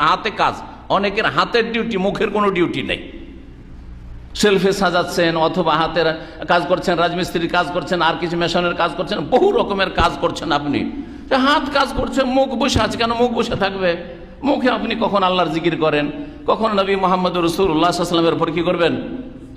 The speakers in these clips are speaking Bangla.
হাতে কাজ, অনেকের হাতের ডিউটি, মুখের কোনো ডিউটি নেই। সেলফে সাজাচ্ছেন অথবা হাতের কাজ করছেন, রাজমিস্ত্রির কাজ করছেন, আর কিছু মেশনের কাজ করছেন, বহু রকমের কাজ করছেন আপনি। হাত কাজ করছে, মুখ বসে আছে, কেন মুখ বসে থাকবে? মুখে আপনি কখন আল্লাহর জিকির করেন, কখন নবী মুহাম্মদ রাসূলুল্লাহ সাল্লাল্লাহু আলাইহি ওয়াসাল্লামের উপর কি করবেন?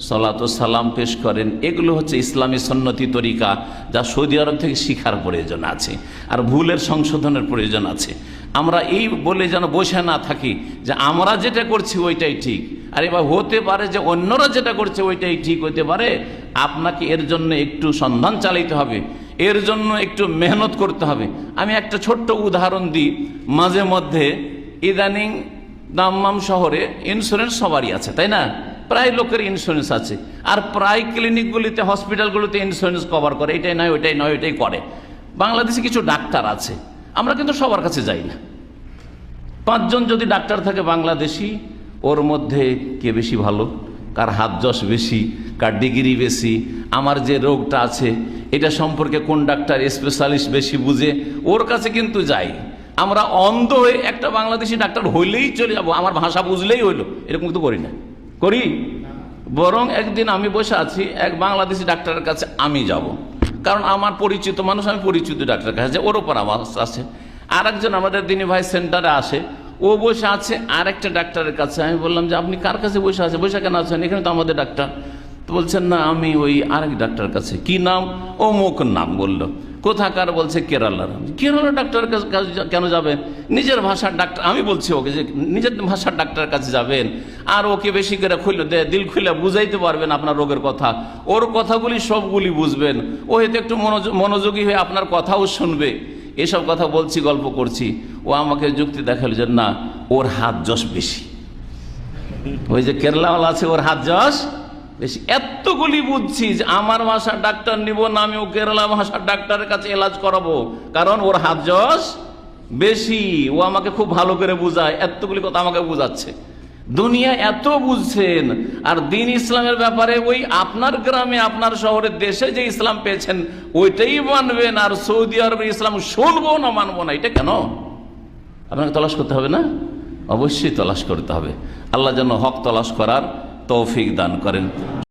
সালাত ও সালাম পেশ করেন। এগুলো হচ্ছে ইসলামী সুন্নতি তরিকা, যা সৌদি আরব থেকে শিখার প্রয়োজন আছে, আর ভুলের সংশোধনের প্রয়োজন আছে। আমরা এই বলে যেন বসে না থাকি যে আমরা যেটা করছি ওইটাই ঠিক। আর এবার হতে পারে যে অন্যরা যেটা করছে ওইটাই ঠিক হতে পারে। আপনাকে এর জন্য একটু সন্ধান চালাইতে হবে, এর জন্য একটু মেহনত করতে হবে। আমি একটা ছোট্ট উদাহরণ দিই। মাঝে মধ্যে ইদানিং দাম্মাম শহরে ইন্স্যুরেন্স সবারই আছে, তাই না? প্রায় লোকের ইন্স্যুরেন্স আছে, আর প্রায় ক্লিনিকগুলিতে, হসপিটালগুলিতে ইন্স্যুরেন্স কভার করে। এটাই নয়, ওইটাই নয়, ওইটাই করে। বাংলাদেশে কিছু ডাক্তার আছে, আমরা কিন্তু সবার কাছে যাই না। 5 জন যদি ডাক্তার থাকে বাংলাদেশি, ওর মধ্যে কে বেশি ভালো, কার হাত যশ বেশি, কার ডিগ্রি বেশি, আমার যে রোগটা আছে এটা সম্পর্কে কোন ডাক্তার স্পেশালিস্ট বেশি বুঝে, ওর কাছে কিন্তু যাই। আমরা অন্ধ হয়ে একটা বাংলাদেশি ডাক্তার হইলেই চলে যাবো, আমার ভাষা বুঝলেই হইলো, এরকম কিন্তু করি না, করি। বরং একদিন আমি বসে আছি, এক বাংলাদেশি ডাক্তারের কাছে আমি যাব, কারণ আমার পরিচিত মানুষ, আমি পরিচিত ডাক্তারের কাছে, ওর ওপর আমার আছে। আর একজন আমাদের দিনী ভাই সেন্টারে আসে, ও বসে আছে আরেকটা ডাক্তারের কাছে। আমি বললাম যে আপনি কার কাছে বসে আছে, বসে কেন আছেন, এখানে তো আমাদের ডাক্তার। তো বলছেন না, আমি ওই আরেক ডাক্তারের কাছে। কি নাম? অমুক নাম বললো। কোথাকার? বলছে কেরালার। কেরালার ডাক্তারের কাছে কেন যাবেন? নিজের ভাষার ডাক্তার। আমি বলছি ওকে যে নিজের ভাষার ডাক্তারের কাছে যাবেন, আর ওকে বেশি করে দিল খুলে বুঝাইতে পারবেন আপনার রোগের কথা, ওর কথাগুলি সবগুলি বুঝবেন, ও হয়তো একটু মনোযোগী হয়ে আপনার কথাও শুনবে। এসব কথা বলছি, গল্প করছি, ও আমাকে যুক্তি দেখালো যে না, ওর হাত যশ বেশি, ওই যে কেরালাওয়ালা আছে, ওর হাত যশ বেশি। এতগুলি বুঝছি যে আমার ভাষার ডাক্তার নিব না, আমি ও কেরালা ভাষার ডাক্তারের কাছে এলাজ করাবো, কারণ ওর হাত যশ বেশি, ও আমাকে খুব ভালো করে বুঝায়। এতগুলি কথা আমাকে বুঝাচ্ছে। দুনিয়া এত বুঝছেন, আর দিন ইসলামের ব্যাপারে ওই আপনার গ্রামে, আপনার শহরে, দেশে যে ইসলাম পেয়েছেন ওইটাই মানবেন, আর সৌদি আরবের ইসলাম শুনবো না, মানবো না, এটা কেন? আপনাকে তলাশ করতে হবে না? অবশ্যই তলাশ করতে হবে। আল্লাহ যেন হক তলাশ করার তৌফিক দান করেন।